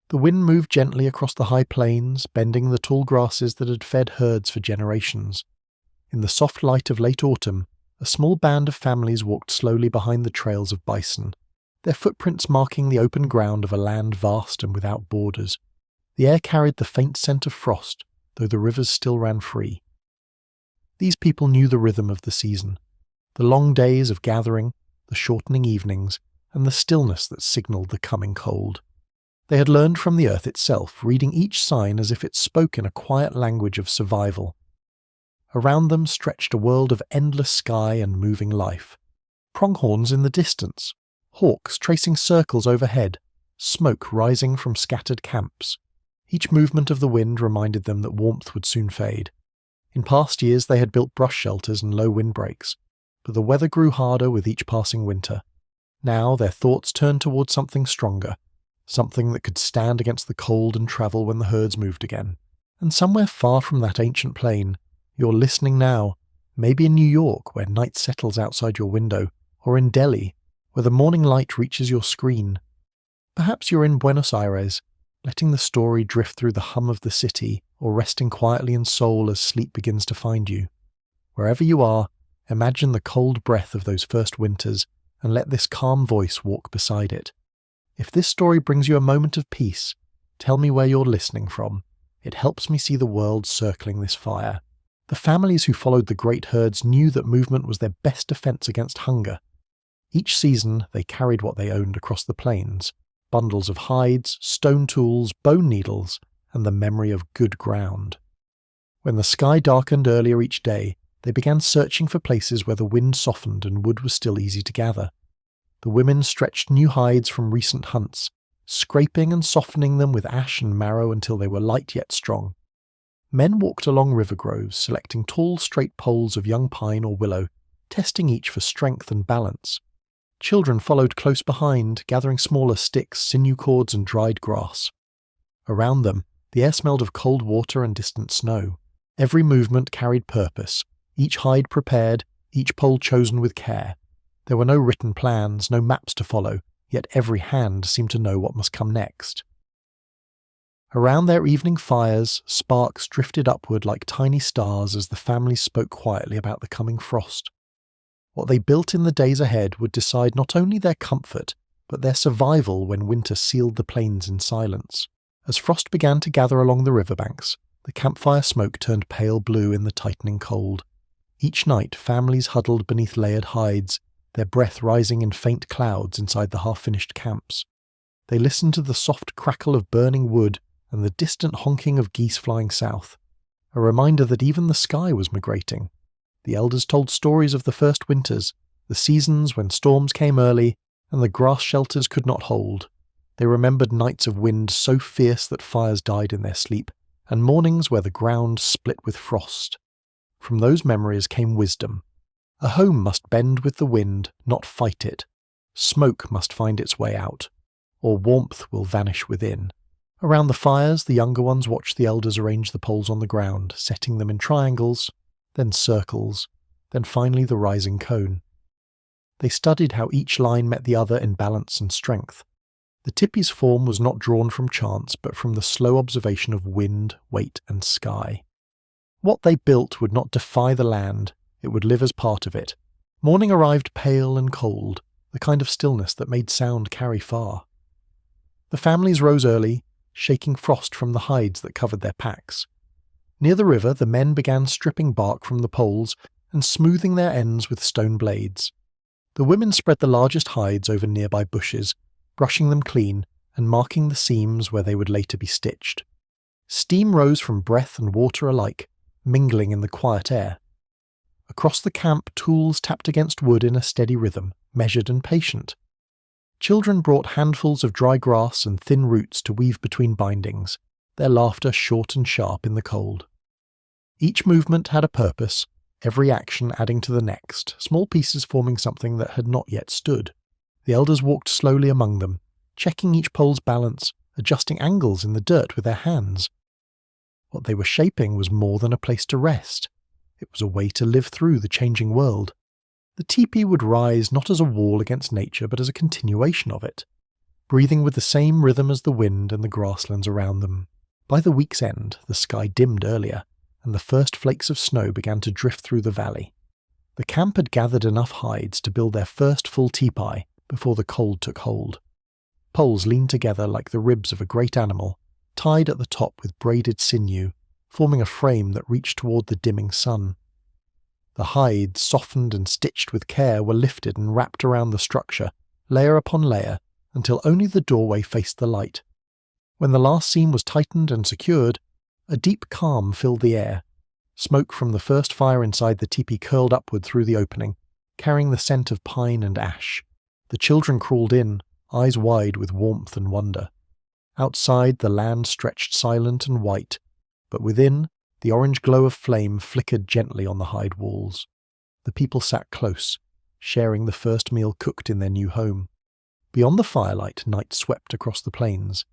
The wind moved gently across the high plains, bending the tall grasses that had fed herds for generations. In the soft light of late autumn, a small band of families walked slowly behind the trails of bison, their footprints marking the open ground of a land vast and without borders. The air carried the faint scent of frost, though the rivers still ran free. These people knew the rhythm of the season, the long days of gathering, the shortening evenings, and the stillness that signalled the coming cold. They had learned from the earth itself, reading each sign as if it spoke in a quiet language of survival. Around them stretched a world of endless sky and moving life. Pronghorns in the distance, hawks tracing circles overhead, smoke rising from scattered camps. Each movement of the wind reminded them that warmth would soon fade. In past years they had built brush shelters and low windbreaks, but the weather grew harder with each passing winter. Now their thoughts turned towards something stronger, something that could stand against the cold and travel when the herds moved again. And somewhere far from that ancient plain, you're listening now, maybe in New York where night settles outside your window, or in Delhi where the morning light reaches your screen. Perhaps you're in Buenos Aires, letting the story drift through the hum of the city, or resting quietly in Seoul as sleep begins to find you. Wherever you are, imagine the cold breath of those first winters and let this calm voice walk beside it. If this story brings you a moment of peace, tell me where you're listening from. It helps me see the world circling this fire. The families who followed the great herds knew that movement was their best defense against hunger. Each season they carried what they owned across the plains, bundles of hides, stone tools, bone needles, and the memory of good ground. When the sky darkened earlier each day, they began searching for places where the wind softened and wood was still easy to gather. The women stretched new hides from recent hunts, scraping and softening them with ash and marrow until they were light yet strong. Men walked along river groves, selecting tall, straight poles of young pine or willow, testing each for strength and balance. Children followed close behind, gathering smaller sticks, sinew cords, and dried grass. Around them, the air smelled of cold water and distant snow. Every movement carried purpose, each hide prepared, each pole chosen with care. There were no written plans, no maps to follow, yet every hand seemed to know what must come next. Around their evening fires, sparks drifted upward like tiny stars as the families spoke quietly about the coming frost. What they built in the days ahead would decide not only their comfort, but their survival when winter sealed the plains in silence. As frost began to gather along the riverbanks, the campfire smoke turned pale blue in the tightening cold. Each night families huddled beneath layered hides, their breath rising in faint clouds inside the half-finished camps. They listened to the soft crackle of burning wood and the distant honking of geese flying south, a reminder that even the sky was migrating. The elders told stories of the first winters, the seasons when storms came early and the grass shelters could not hold. They remembered nights of wind so fierce that fires died in their sleep, and mornings where the ground split with frost. From those memories came wisdom. A home must bend with the wind, not fight it. Smoke must find its way out, or warmth will vanish within. Around the fires, the younger ones watched the elders arrange the poles on the ground, setting them in triangles, then circles, then finally the rising cone. They studied how each line met the other in balance and strength. The tipi's form was not drawn from chance, but from the slow observation of wind, weight, and sky. What they built would not defy the land, it would live as part of it. Morning arrived pale and cold, the kind of stillness that made sound carry far. The families rose early, shaking frost from the hides that covered their packs. Near the river, the men began stripping bark from the poles and smoothing their ends with stone blades. The women spread the largest hides over nearby bushes, brushing them clean and marking the seams where they would later be stitched. Steam rose from breath and water alike, mingling in the quiet air. Across the camp, tools tapped against wood in a steady rhythm, measured and patient. Children brought handfuls of dry grass and thin roots to weave between bindings, their laughter short and sharp in the cold. Each movement had a purpose, every action adding to the next, small pieces forming something that had not yet stood. The elders walked slowly among them, checking each pole's balance, adjusting angles in the dirt with their hands. What they were shaping was more than a place to rest. It was a way to live through the changing world. The teepee would rise not as a wall against nature, but as a continuation of it. breathing with the same rhythm as the wind and the grasslands around them. By the week's end, the sky dimmed earlier, and the first flakes of snow began to drift through the valley. The camp had gathered enough hides to build their first full teepee before the cold took hold. Poles leaned together like the ribs of a great animal, tied at the top with braided sinew, forming a frame that reached toward the dimming sun. The hides, softened and stitched with care, were lifted and wrapped around the structure, layer upon layer, until only the doorway faced the light. When the last seam was tightened and secured, a deep calm filled the air. Smoke from the first fire inside the teepee curled upward through the opening, carrying the scent of pine and ash. The children crawled in, eyes wide with warmth and wonder. Outside, the land stretched silent and white, but within, the orange glow of flame flickered gently on the hide walls. The people sat close, sharing the first meal cooked in their new home. Beyond the firelight, night swept across the plains.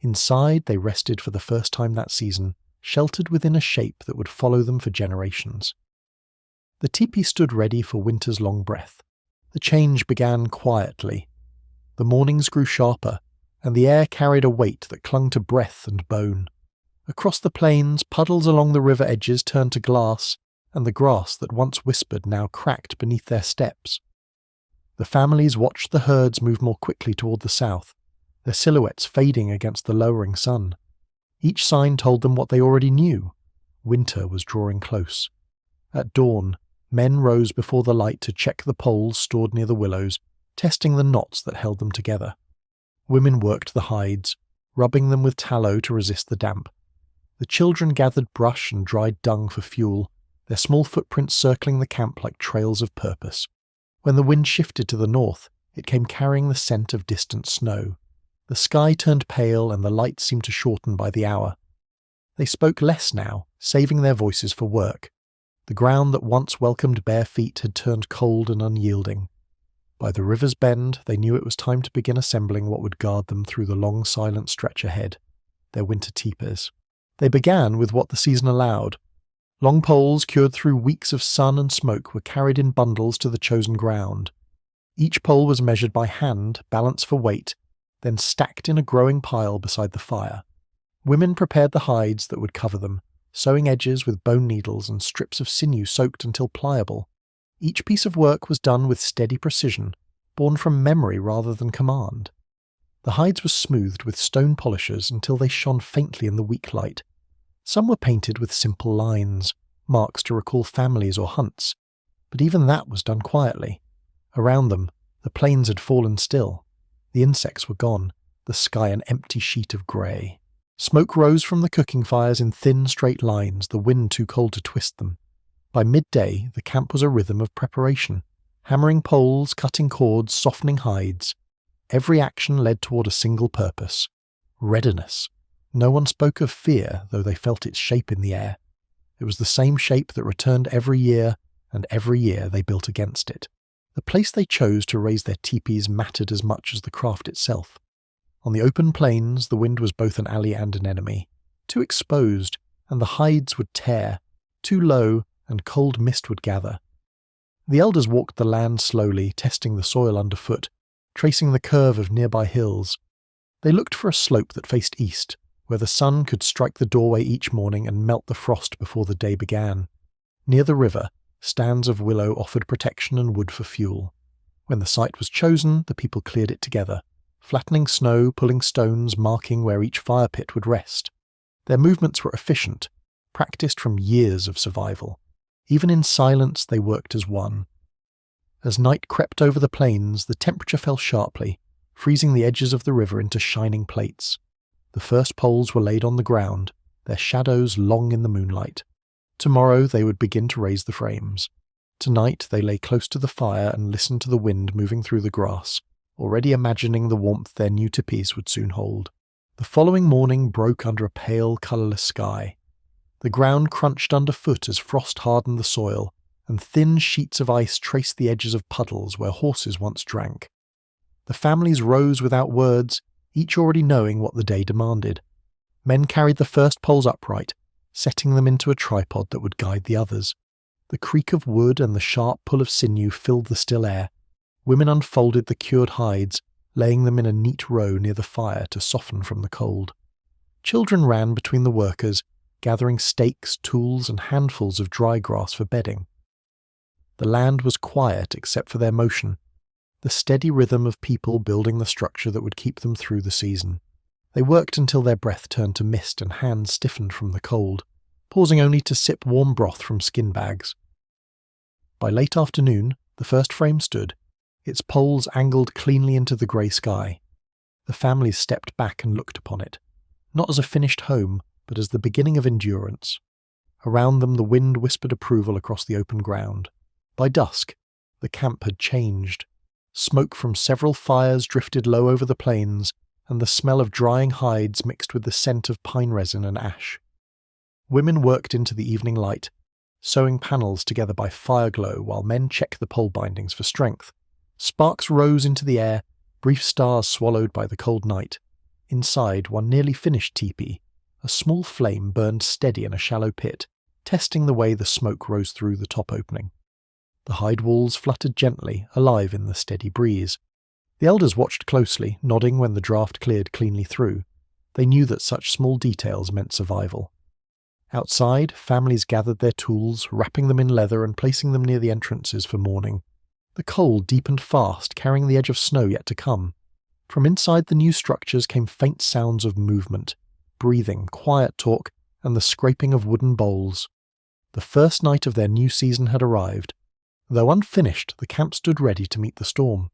Inside, they rested for the first time that season, sheltered within a shape that would follow them for generations. The teepee stood ready for winter's long breath. The change began quietly. The mornings grew sharper, and the air carried a weight that clung to breath and bone. Across the plains, puddles along the river edges turned to glass, and the grass that once whispered now cracked beneath their steps. The families watched the herds move more quickly toward the south, their silhouettes fading against the lowering sun. Each sign told them what they already knew. Winter was drawing close. At dawn, men rose before the light to check the poles stored near the willows, testing the knots that held them together. Women worked the hides, rubbing them with tallow to resist the damp. The children gathered brush and dried dung for fuel, their small footprints circling the camp like trails of purpose. When the wind shifted to the north, it came carrying the scent of distant snow. The sky turned pale and the light seemed to shorten by the hour. They spoke less now, saving their voices for work. The ground that once welcomed bare feet had turned cold and unyielding. By the river's bend, they knew it was time to begin assembling what would guard them through the long silent stretch ahead, their winter teepees. They began with what the season allowed. Long poles cured through weeks of sun and smoke were carried in bundles to the chosen ground. Each pole was measured by hand, balanced for weight, then stacked in a growing pile beside the fire. Women prepared the hides that would cover them, sewing edges with bone needles and strips of sinew soaked until pliable. Each piece of work was done with steady precision, born from memory rather than command. The hides were smoothed with stone polishers until they shone faintly in the weak light. Some were painted with simple lines, marks to recall families or hunts, but even that was done quietly. Around them, the plains had fallen still. The insects were gone, the sky an empty sheet of grey. Smoke rose from the cooking fires in thin, straight lines, the wind too cold to twist them. By midday, the camp was a rhythm of preparation, hammering poles, cutting cords, softening hides. Every action led toward a single purpose: readiness. No one spoke of fear, though they felt its shape in the air. It was the same shape that returned every year, and every year they built against it. The place they chose to raise their teepees mattered as much as the craft itself. On the open plains, the wind was both an ally and an enemy. Too exposed, and the hides would tear. Too low, and cold mist would gather. The elders walked the land slowly, testing the soil underfoot, tracing the curve of nearby hills. They looked for a slope that faced east, where the sun could strike the doorway each morning and melt the frost before the day began. Near the river, stands of willow offered protection and wood for fuel. When the site was chosen, the people cleared it together, flattening snow, pulling stones, marking where each fire pit would rest. Their movements were efficient, practiced from years of survival. Even in silence, they worked as one. As night crept over the plains, the temperature fell sharply, freezing the edges of the river into shining plates. The first poles were laid on the ground, their shadows long in the moonlight. Tomorrow they would begin to raise the frames. Tonight they lay close to the fire and listened to the wind moving through the grass, already imagining the warmth their new tipis would soon hold. The following morning broke under a pale, colourless sky. The ground crunched underfoot as frost hardened the soil, and thin sheets of ice traced the edges of puddles where horses once drank. The families rose without words, each already knowing what the day demanded. Men carried the first poles upright, setting them into a tripod that would guide the others. The creak of wood and the sharp pull of sinew filled the still air. Women unfolded the cured hides, laying them in a neat row near the fire to soften from the cold. Children ran between the workers, gathering stakes, tools, and handfuls of dry grass for bedding. The land was quiet except for their motion, the steady rhythm of people building the structure that would keep them through the season. They worked until their breath turned to mist and hands stiffened from the cold, pausing only to sip warm broth from skin bags. By late afternoon, the first frame stood, its poles angled cleanly into the grey sky. The families stepped back and looked upon it, not as a finished home, but as the beginning of endurance. Around them the wind whispered approval across the open ground. By dusk, the camp had changed. Smoke from several fires drifted low over the plains, and the smell of drying hides mixed with the scent of pine resin and ash. Women worked into the evening light, sewing panels together by fire glow while men checked the pole bindings for strength. Sparks rose into the air, brief stars swallowed by the cold night. Inside one nearly finished teepee, a small flame burned steady in a shallow pit, testing the way the smoke rose through the top opening. The hide walls fluttered gently, alive in the steady breeze. The elders watched closely, nodding when the draft cleared cleanly through. They knew that such small details meant survival. Outside, families gathered their tools, wrapping them in leather and placing them near the entrances for morning. The cold deepened fast, carrying the edge of snow yet to come. From inside the new structures came faint sounds of movement, breathing, quiet talk, and the scraping of wooden bowls. The first night of their new season had arrived. Though unfinished, the camp stood ready to meet the storm.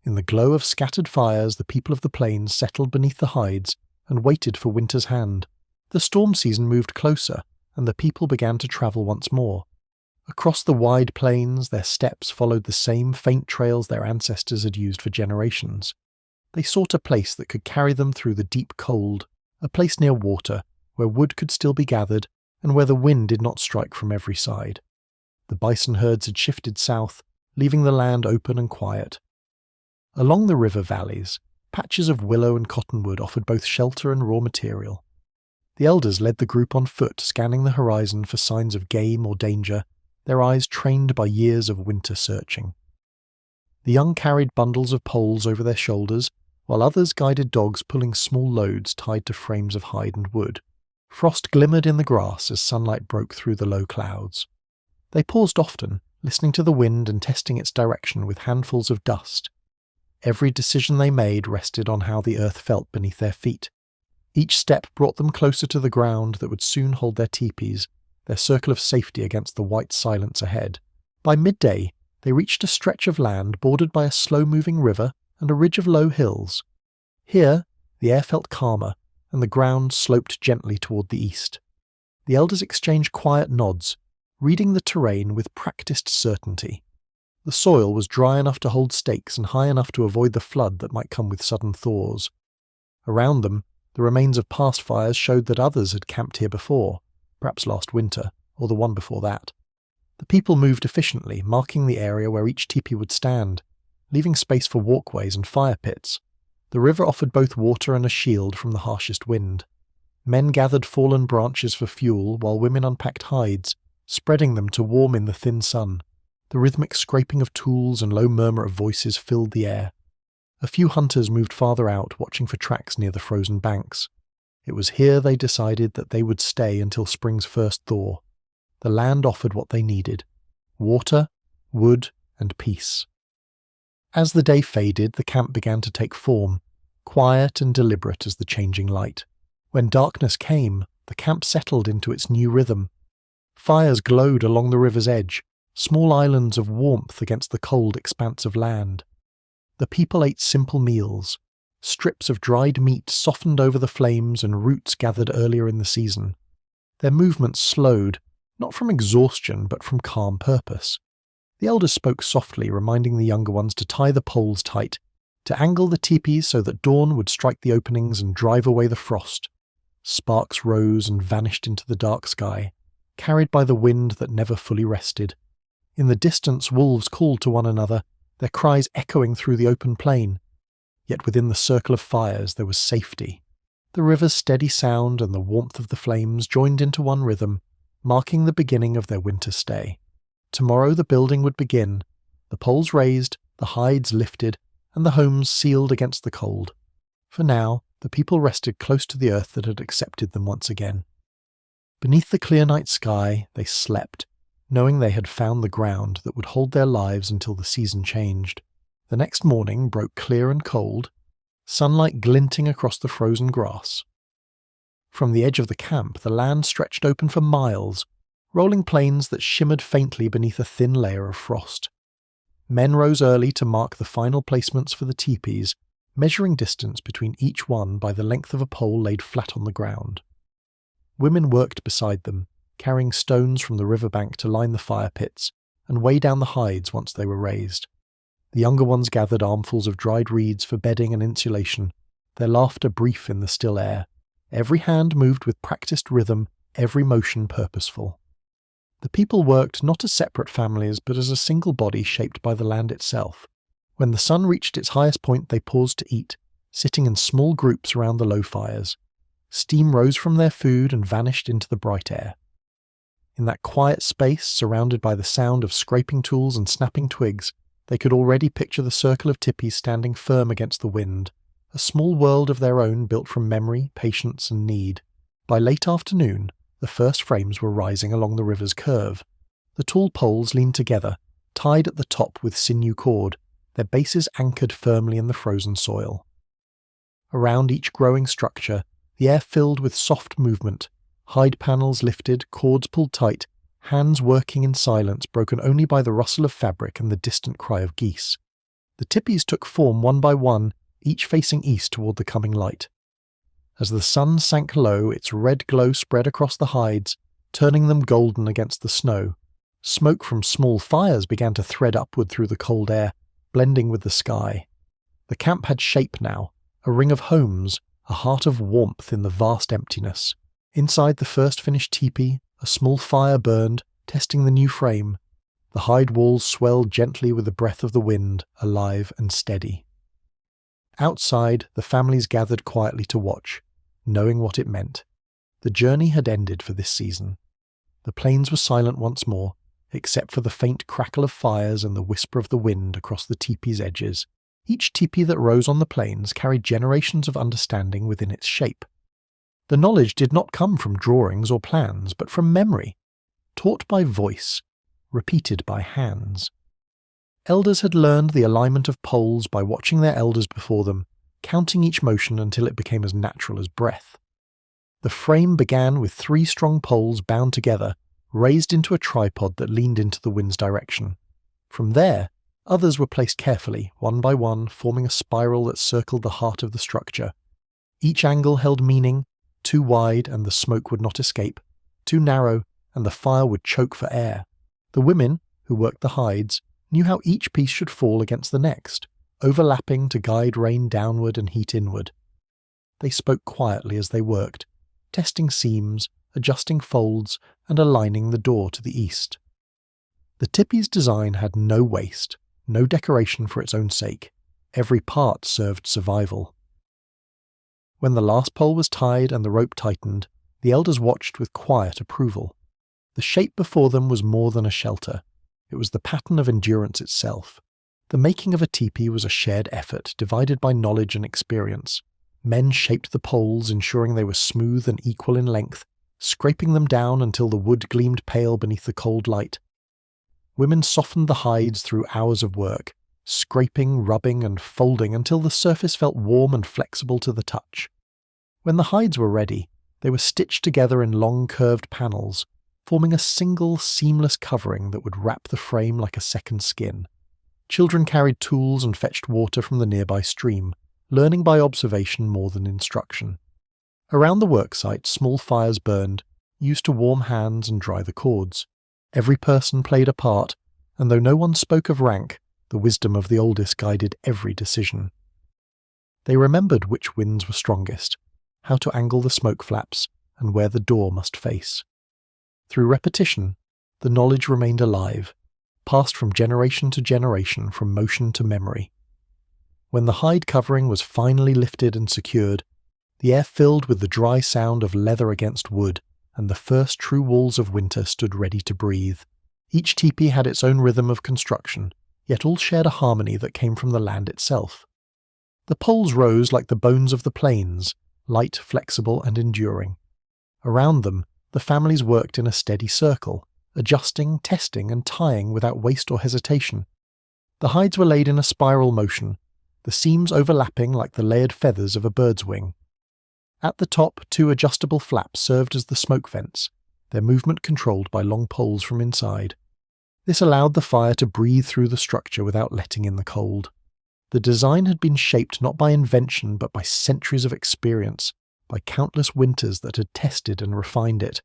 In the glow of scattered fires, the people of the plains settled beneath the hides and waited for winter's hand. The storm season moved closer, and the people began to travel once more. Across the wide plains, their steps followed the same faint trails their ancestors had used for generations. They sought a place that could carry them through the deep cold, a place near water, where wood could still be gathered, and where the wind did not strike from every side. The bison herds had shifted south, leaving the land open and quiet. Along the river valleys, patches of willow and cottonwood offered both shelter and raw material. The elders led the group on foot, scanning the horizon for signs of game or danger, their eyes trained by years of winter searching. The young carried bundles of poles over their shoulders, while others guided dogs pulling small loads tied to frames of hide and wood. Frost glimmered in the grass as sunlight broke through the low clouds. They paused often, listening to the wind and testing its direction with handfuls of dust. Every decision they made rested on how the earth felt beneath their feet. Each step brought them closer to the ground that would soon hold their teepees, their circle of safety against the white silence ahead. By midday, they reached a stretch of land bordered by a slow-moving river and a ridge of low hills. Here, the air felt calmer, and the ground sloped gently toward the east. The elders exchanged quiet nods, reading the terrain with practiced certainty. The soil was dry enough to hold stakes and high enough to avoid the flood that might come with sudden thaws. Around them, the remains of past fires showed that others had camped here before, perhaps last winter, or the one before that. The people moved efficiently, marking the area where each teepee would stand, leaving space for walkways and fire pits. The river offered both water and a shield from the harshest wind. Men gathered fallen branches for fuel, while women unpacked hides, spreading them to warm in the thin sun. The rhythmic scraping of tools and low murmur of voices filled the air. A few hunters moved farther out, watching for tracks near the frozen banks. It was here they decided that they would stay until spring's first thaw. The land offered what they needed: water, wood, and peace. As the day faded, the camp began to take form, quiet and deliberate as the changing light. When darkness came, the camp settled into its new rhythm. Fires glowed along the river's edge, small islands of warmth against the cold expanse of land. The people ate simple meals. Strips of dried meat softened over the flames and roots gathered earlier in the season. Their movements slowed, not from exhaustion but from calm purpose. The elders spoke softly, reminding the younger ones to tie the poles tight, to angle the teepees so that dawn would strike the openings and drive away the frost. Sparks rose and vanished into the dark sky, carried by the wind that never fully rested. In the distance, wolves called to one another, their cries echoing through the open plain. Yet within the circle of fires there was safety. The river's steady sound and the warmth of the flames joined into one rhythm, marking the beginning of their winter stay. Tomorrow the building would begin, the poles raised, the hides lifted, and the homes sealed against the cold. For now, the people rested close to the earth that had accepted them once again. Beneath the clear night sky, they slept, knowing they had found the ground that would hold their lives until the season changed. The next morning broke clear and cold, sunlight glinting across the frozen grass. From the edge of the camp, the land stretched open for miles, rolling plains that shimmered faintly beneath a thin layer of frost. Men rose early to mark the final placements for the teepees, measuring distance between each one by the length of a pole laid flat on the ground. Women worked beside them, carrying stones from the riverbank to line the fire pits and weigh down the hides once they were raised. The younger ones gathered armfuls of dried reeds for bedding and insulation, their laughter brief in the still air. Every hand moved with practiced rhythm, every motion purposeful. The people worked not as separate families, but as a single body shaped by the land itself. When the sun reached its highest point, they paused to eat, sitting in small groups around the low fires. Steam rose from their food and vanished into the bright air. In that quiet space, surrounded by the sound of scraping tools and snapping twigs, they could already picture the circle of tipis standing firm against the wind, a small world of their own built from memory, patience, and need. By late afternoon, the first frames were rising along the river's curve. The tall poles leaned together, tied at the top with sinew cord, their bases anchored firmly in the frozen soil. Around each growing structure, the air filled with soft movement, hide panels lifted, cords pulled tight, hands working in silence broken only by the rustle of fabric and the distant cry of geese. The tipis took form one by one, each facing east toward the coming light. As the sun sank low, its red glow spread across the hides, turning them golden against the snow. Smoke from small fires began to thread upward through the cold air, blending with the sky. The camp had shape now, a ring of homes, a heart of warmth in the vast emptiness. Inside the first finished teepee, a small fire burned, testing the new frame. The hide walls swelled gently with the breath of the wind, alive and steady. Outside, the families gathered quietly to watch, knowing what it meant. The journey had ended for this season. The plains were silent once more, except for the faint crackle of fires and the whisper of the wind across the teepee's edges. Each teepee that rose on the plains carried generations of understanding within its shape. The knowledge did not come from drawings or plans, but from memory, taught by voice, repeated by hands. Elders had learned the alignment of poles by watching their elders before them, counting each motion until it became as natural as breath. The frame began with 3 strong poles bound together, raised into a tripod that leaned into the wind's direction. From there, others were placed carefully, one by one, forming a spiral that circled the heart of the structure. Each angle held meaning, too wide and the smoke would not escape, too narrow and the fire would choke for air. The women, who worked the hides, knew how each piece should fall against the next, overlapping to guide rain downward and heat inward. They spoke quietly as they worked, testing seams, adjusting folds, and aligning the door to the east. The tipi's design had no waste, no decoration for its own sake. Every part served survival. When the last pole was tied and the rope tightened, the elders watched with quiet approval. The shape before them was more than a shelter. It was the pattern of endurance itself. The making of a teepee was a shared effort, divided by knowledge and experience. Men shaped the poles, ensuring they were smooth and equal in length, scraping them down until the wood gleamed pale beneath the cold light. Women softened the hides through hours of work, scraping, rubbing, and folding until the surface felt warm and flexible to the touch. When the hides were ready, they were stitched together in long curved panels, forming a single, seamless covering that would wrap the frame like a second skin. Children carried tools and fetched water from the nearby stream, learning by observation more than instruction. Around the worksite, small fires burned, used to warm hands and dry the cords. Every person played a part, and though no one spoke of rank, the wisdom of the oldest guided every decision. They remembered which winds were strongest, how to angle the smoke flaps, and where the door must face. Through repetition, the knowledge remained alive, passed from generation to generation, from motion to memory. When the hide covering was finally lifted and secured, the air filled with the dry sound of leather against wood, and the first true walls of winter stood ready to breathe. Each teepee had its own rhythm of construction, yet all shared a harmony that came from the land itself. The poles rose like the bones of the plains, light, flexible, and enduring. Around them, the families worked in a steady circle, adjusting, testing, and tying without waste or hesitation. The hides were laid in a spiral motion, the seams overlapping like the layered feathers of a bird's wing. At the top, 2 adjustable flaps served as the smoke vents, their movement controlled by long poles from inside. This allowed the fire to breathe through the structure without letting in the cold. The design had been shaped not by invention but by centuries of experience, by countless winters that had tested and refined it.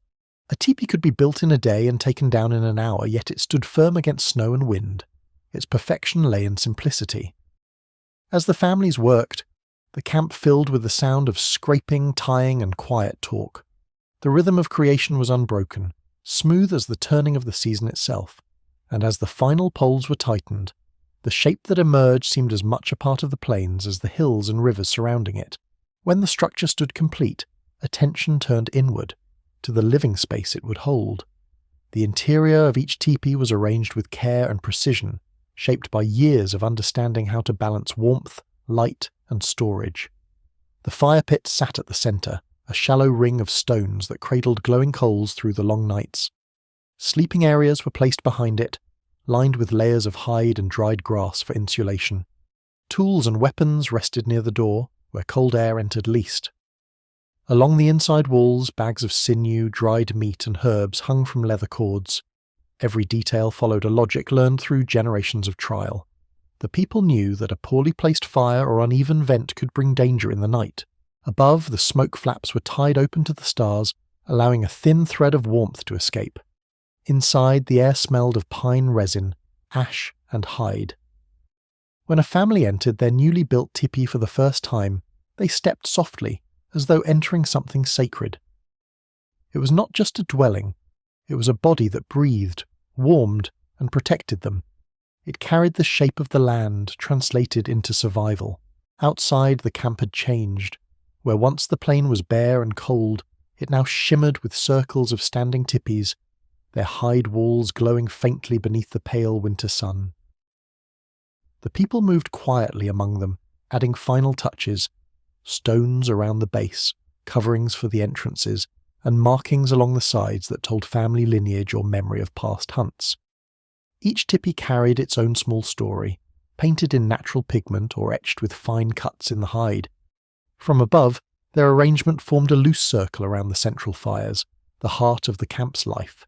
A teepee could be built in a day and taken down in an hour, yet it stood firm against snow and wind. Its perfection lay in simplicity. As the families worked, the camp filled with the sound of scraping, tying, and quiet talk. The rhythm of creation was unbroken, smooth as the turning of the season itself, and as the final poles were tightened, the shape that emerged seemed as much a part of the plains as the hills and rivers surrounding it. When the structure stood complete, attention turned inward, to the living space it would hold. The interior of each teepee was arranged with care and precision, shaped by years of understanding how to balance warmth, light, and storage. The fire pit sat at the centre, a shallow ring of stones that cradled glowing coals through the long nights. Sleeping areas were placed behind it, lined with layers of hide and dried grass for insulation. Tools and weapons rested near the door, where cold air entered least. Along the inside walls, bags of sinew, dried meat, and herbs hung from leather cords. Every detail followed a logic learned through generations of trial. The people knew that a poorly placed fire or uneven vent could bring danger in the night. Above, the smoke flaps were tied open to the stars, allowing a thin thread of warmth to escape. Inside, the air smelled of pine resin, ash, and hide. When a family entered their newly built tipi for the first time, they stepped softly, as though entering something sacred. It was not just a dwelling, it was a body that breathed, warmed, and protected them. It carried the shape of the land, translated into survival. Outside, the camp had changed. Where once the plain was bare and cold, it now shimmered with circles of standing tipis, their hide walls glowing faintly beneath the pale winter sun. The people moved quietly among them, adding final touches, stones around the base, coverings for the entrances, and markings along the sides that told family lineage or memory of past hunts. Each tipi carried its own small story, painted in natural pigment or etched with fine cuts in the hide. From above, their arrangement formed a loose circle around the central fires, the heart of the camp's life.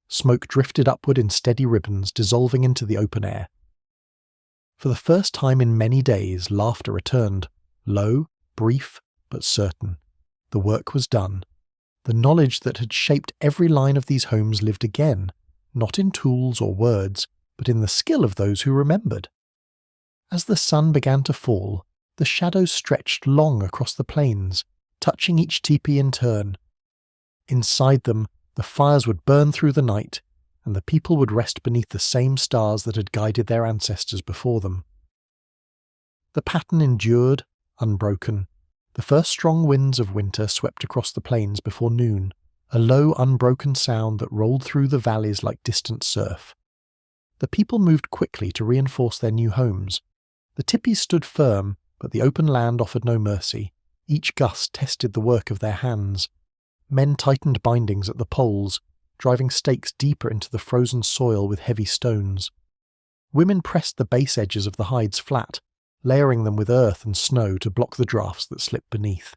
Smoke drifted upward in steady ribbons, dissolving into the open air. For the first time in many days, laughter returned, low, brief, but certain. The work was done. The knowledge that had shaped every line of these homes lived again, not in tools or words, but in the skill of those who remembered. As the sun began to fall, the shadows stretched long across the plains, touching each teepee in turn. Inside them, the fires would burn through the night, and the people would rest beneath the same stars that had guided their ancestors before them. The pattern endured, unbroken. The first strong winds of winter swept across the plains before noon, a low, unbroken sound that rolled through the valleys like distant surf. The people moved quickly to reinforce their new homes. The tipis stood firm, but the open land offered no mercy. Each gust tested the work of their hands. Men tightened bindings at the poles, driving stakes deeper into the frozen soil with heavy stones. Women pressed the base edges of the hides flat, layering them with earth and snow to block the drafts that slipped beneath.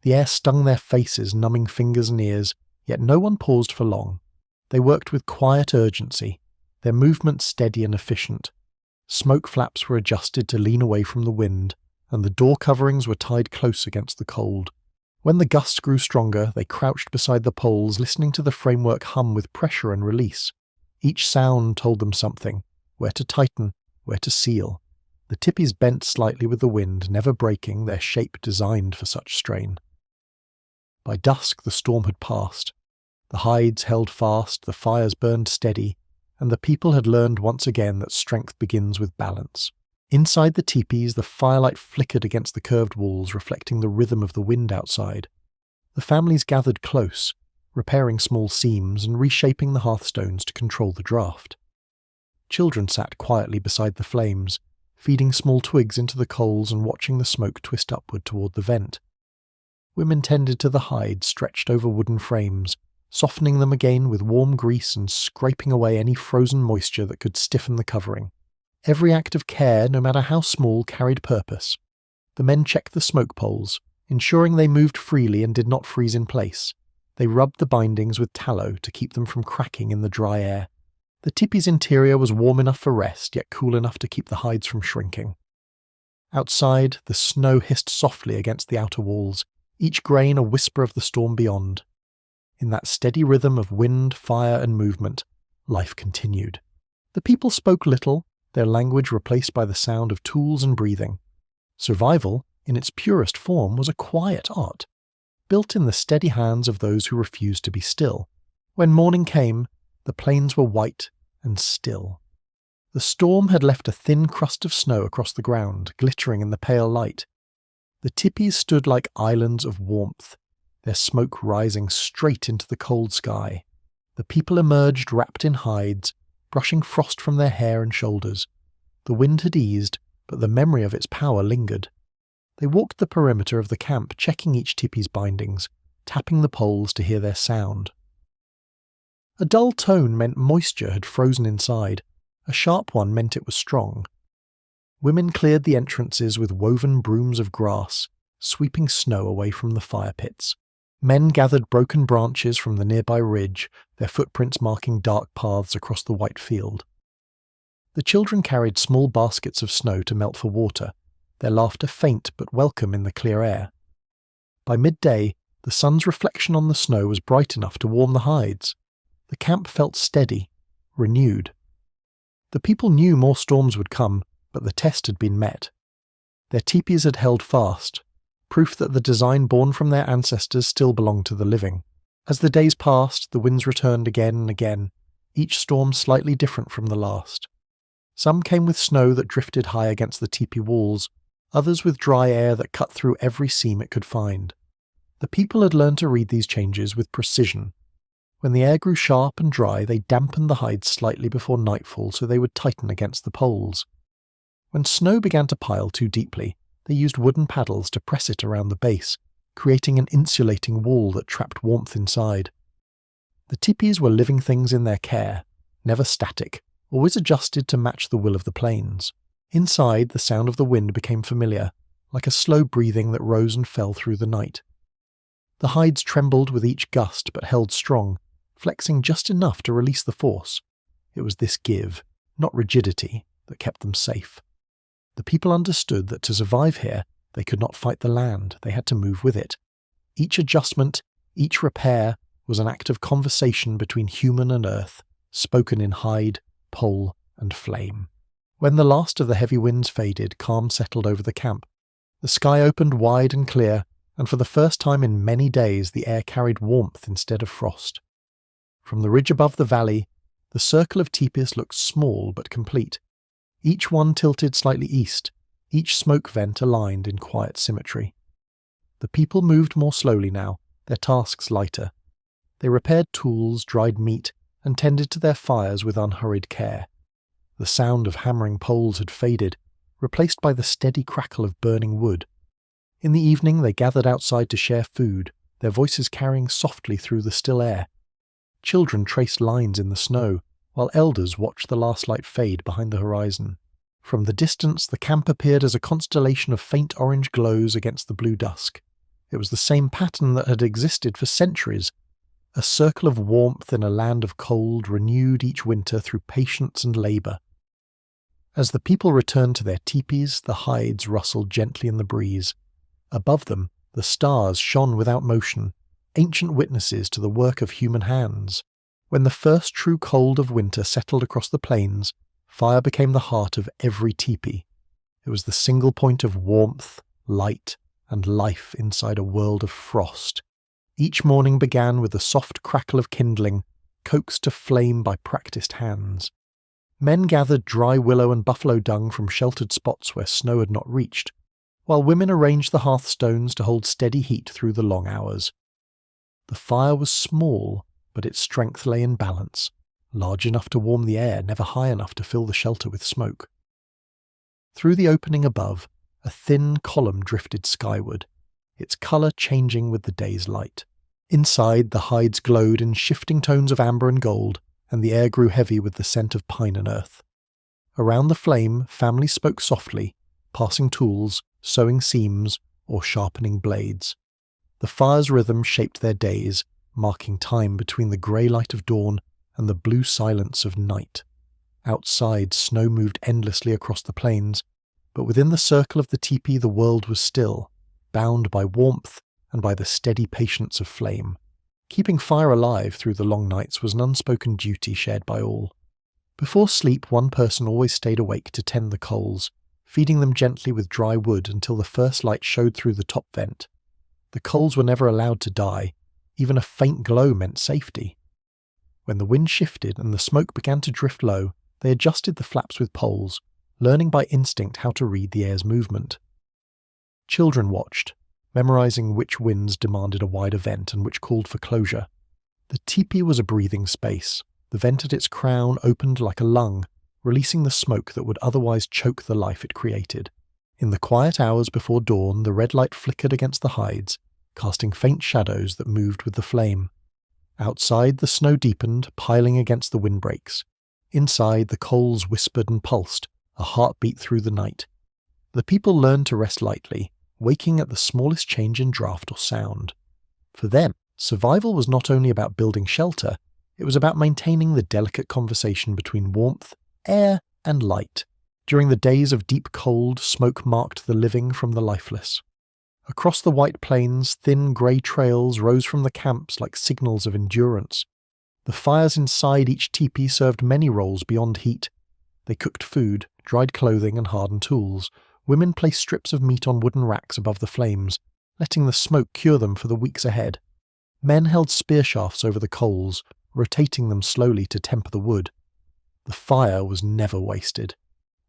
The air stung their faces, numbing fingers and ears, yet no one paused for long. They worked with quiet urgency, their movements steady and efficient. Smoke flaps were adjusted to lean away from the wind, and the door coverings were tied close against the cold. When the gusts grew stronger, they crouched beside the poles, listening to the framework hum with pressure and release. Each sound told them something, where to tighten, where to seal. The tipis bent slightly with the wind, never breaking, their shape designed for such strain. By dusk the storm had passed. The hides held fast, the fires burned steady, and the people had learned once again that strength begins with balance. Inside the teepees, the firelight flickered against the curved walls, reflecting the rhythm of the wind outside. The families gathered close, repairing small seams and reshaping the hearthstones to control the draft. Children sat quietly beside the flames, feeding small twigs into the coals and watching the smoke twist upward toward the vent. Women tended to the hides stretched over wooden frames, softening them again with warm grease and scraping away any frozen moisture that could stiffen the covering. Every act of care, no matter how small, carried purpose. The men checked the smoke poles, ensuring they moved freely and did not freeze in place. They rubbed the bindings with tallow to keep them from cracking in the dry air. The tipi's interior was warm enough for rest, yet cool enough to keep the hides from shrinking. Outside, the snow hissed softly against the outer walls, each grain a whisper of the storm beyond. In that steady rhythm of wind, fire, and movement, life continued. The people spoke little, their language replaced by the sound of tools and breathing. Survival, in its purest form, was a quiet art, built in the steady hands of those who refused to be still. When morning came, the plains were white and still. The storm had left a thin crust of snow across the ground, glittering in the pale light. The tipis stood like islands of warmth, their smoke rising straight into the cold sky. The people emerged wrapped in hides, brushing frost from their hair and shoulders. The wind had eased, but the memory of its power lingered. They walked the perimeter of the camp, checking each tipi's bindings, tapping the poles to hear their sound. A dull tone meant moisture had frozen inside. A sharp one meant it was strong. Women cleared the entrances with woven brooms of grass, sweeping snow away from the fire pits. Men gathered broken branches from the nearby ridge, their footprints marking dark paths across the white field. The children carried small baskets of snow to melt for water, their laughter faint but welcome in the clear air. By midday, the sun's reflection on the snow was bright enough to warm the hides. The camp felt steady, renewed. The people knew more storms would come, but the test had been met. Their teepees had held fast, proof that the design born from their ancestors still belonged to the living. As the days passed, the winds returned again and again, each storm slightly different from the last. Some came with snow that drifted high against the teepee walls, others with dry air that cut through every seam it could find. The people had learned to read these changes with precision. When the air grew sharp and dry, they dampened the hides slightly before nightfall so they would tighten against the poles. When snow began to pile too deeply, they used wooden paddles to press it around the base, creating an insulating wall that trapped warmth inside. The teepees were living things in their care, never static, always adjusted to match the will of the plains. Inside, the sound of the wind became familiar, like a slow breathing that rose and fell through the night. The hides trembled with each gust but held strong, flexing just enough to release the force. It was this give, not rigidity, that kept them safe. The people understood that to survive here, they could not fight the land, they had to move with it. Each adjustment, each repair, was an act of conversation between human and earth, spoken in hide, pole, and flame. When the last of the heavy winds faded, calm settled over the camp. The sky opened wide and clear, and for the first time in many days the air carried warmth instead of frost. From the ridge above the valley, the circle of teepees looked small but complete. Each one tilted slightly east, each smoke vent aligned in quiet symmetry. The people moved more slowly now, their tasks lighter. They repaired tools, dried meat, and tended to their fires with unhurried care. The sound of hammering poles had faded, replaced by the steady crackle of burning wood. In the evening they gathered outside to share food, their voices carrying softly through the still air. Children traced lines in the snow, while elders watched the last light fade behind the horizon. From the distance, the camp appeared as a constellation of faint orange glows against the blue dusk. It was the same pattern that had existed for centuries, a circle of warmth in a land of cold, renewed each winter through patience and labour. As the people returned to their teepees, the hides rustled gently in the breeze. Above them, the stars shone without motion, ancient witnesses to the work of human hands. When the first true cold of winter settled across the plains, fire became the heart of every teepee. It was the single point of warmth, light, and life inside a world of frost. Each morning began with the soft crackle of kindling, coaxed to flame by practiced hands. Men gathered dry willow and buffalo dung from sheltered spots where snow had not reached, while women arranged the hearthstones to hold steady heat through the long hours. The fire was small, but its strength lay in balance, large enough to warm the air, never high enough to fill the shelter with smoke. Through the opening above, a thin column drifted skyward, its colour changing with the day's light. Inside, the hides glowed in shifting tones of amber and gold, and the air grew heavy with the scent of pine and earth. Around the flame, families spoke softly, passing tools, sewing seams, or sharpening blades. The fire's rhythm shaped their days, marking time between the grey light of dawn and the blue silence of night. Outside, snow moved endlessly across the plains, but within the circle of the teepee the world was still, bound by warmth and by the steady patience of flame. Keeping fire alive through the long nights was an unspoken duty shared by all. Before sleep, one person always stayed awake to tend the coals, feeding them gently with dry wood until the first light showed through the top vent. The coals were never allowed to die. Even a faint glow meant safety. When the wind shifted and the smoke began to drift low, they adjusted the flaps with poles, learning by instinct how to read the air's movement. Children watched, memorizing which winds demanded a wider vent and which called for closure. The teepee was a breathing space. The vent at its crown opened like a lung, releasing the smoke that would otherwise choke the life it created. In the quiet hours before dawn, the red light flickered against the hides, casting faint shadows that moved with the flame. Outside, the snow deepened, piling against the windbreaks. Inside, the coals whispered and pulsed, a heartbeat through the night. The people learned to rest lightly, waking at the smallest change in draft or sound. For them, survival was not only about building shelter, it was about maintaining the delicate conversation between warmth, air, and light. During the days of deep cold, smoke marked the living from the lifeless. Across the white plains, thin grey trails rose from the camps like signals of endurance. The fires inside each teepee served many roles beyond heat. They cooked food, dried clothing, and hardened tools. Women placed strips of meat on wooden racks above the flames, letting the smoke cure them for the weeks ahead. Men held spear shafts over the coals, rotating them slowly to temper the wood. The fire was never wasted,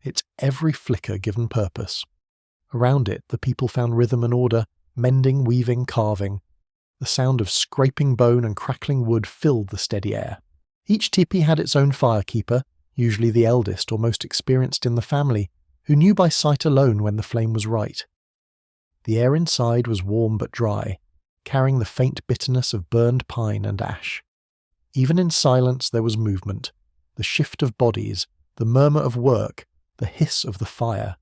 its every flicker given purpose. Around it, the people found rhythm and order, mending, weaving, carving. The sound of scraping bone and crackling wood filled the steady air. Each teepee had its own firekeeper, usually the eldest or most experienced in the family, who knew by sight alone when the flame was right. The air inside was warm but dry, carrying the faint bitterness of burned pine and ash. Even in silence there was movement, the shift of bodies, the murmur of work, the hiss of the fire.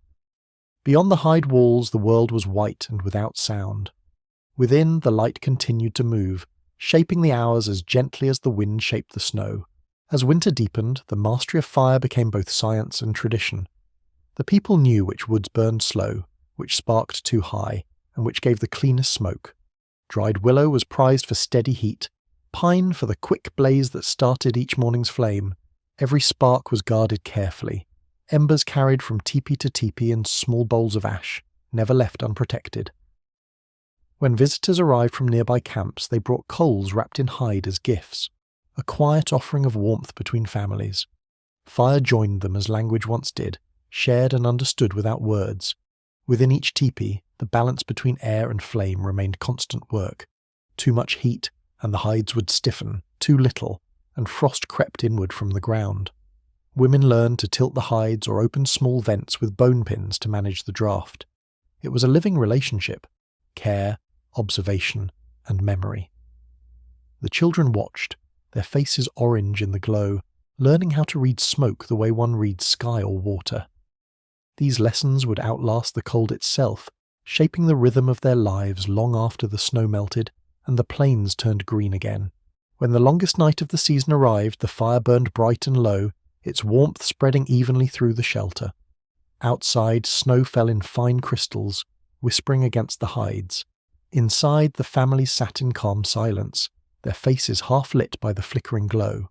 Beyond the hide walls the world was white and without sound. Within, the light continued to move, shaping the hours as gently as the wind shaped the snow. As winter deepened, the mastery of fire became both science and tradition. The people knew which woods burned slow, which sparked too high, and which gave the cleanest smoke. Dried willow was prized for steady heat, pine for the quick blaze that started each morning's flame. Every spark was guarded carefully, embers carried from teepee to teepee in small bowls of ash, never left unprotected. When visitors arrived from nearby camps, they brought coals wrapped in hide as gifts, a quiet offering of warmth between families. Fire joined them as language once did, shared and understood without words. Within each teepee, the balance between air and flame remained constant work. Too much heat, and the hides would stiffen, too little, and frost crept inward from the ground. Women learned to tilt the hides or open small vents with bone pins to manage the draft. It was a living relationship, care, observation, and memory. The children watched, their faces orange in the glow, learning how to read smoke the way one reads sky or water. These lessons would outlast the cold itself, shaping the rhythm of their lives long after the snow melted and the plains turned green again. When the longest night of the season arrived, the fire burned bright and low, its warmth spreading evenly through the shelter. Outside, snow fell in fine crystals, whispering against the hides. Inside, the families sat in calm silence, their faces half lit by the flickering glow.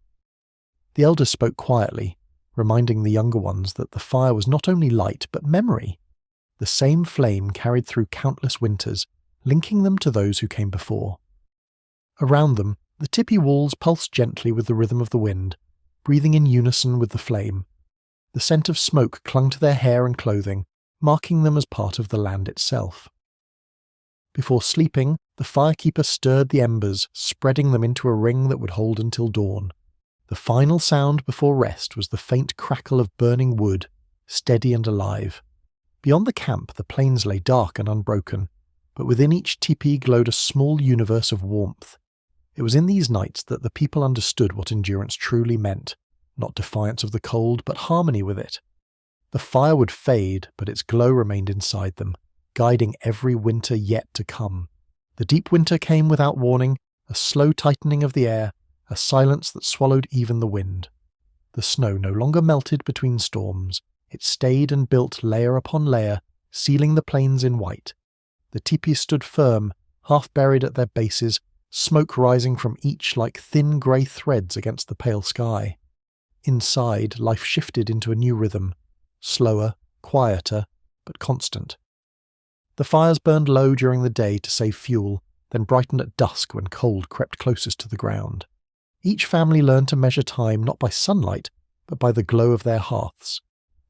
The elders spoke quietly, reminding the younger ones that the fire was not only light but memory. The same flame carried through countless winters, linking them to those who came before. Around them, the tipi walls pulsed gently with the rhythm of the wind, breathing in unison with the flame. The scent of smoke clung to their hair and clothing, marking them as part of the land itself. Before sleeping, the firekeeper stirred the embers, spreading them into a ring that would hold until dawn. The final sound before rest was the faint crackle of burning wood, steady and alive. Beyond the camp, the plains lay dark and unbroken, but within each teepee glowed a small universe of warmth. It was in these nights that the people understood what endurance truly meant, not defiance of the cold, but harmony with it. The fire would fade, but its glow remained inside them, guiding every winter yet to come. The deep winter came without warning, a slow tightening of the air, a silence that swallowed even the wind. The snow no longer melted between storms. It stayed and built layer upon layer, sealing the plains in white. The teepees stood firm, half buried at their bases, smoke rising from each like thin grey threads against the pale sky. Inside, life shifted into a new rhythm, slower, quieter, but constant. The fires burned low during the day to save fuel, then brightened at dusk when cold crept closest to the ground. Each family learned to measure time not by sunlight, but by the glow of their hearths.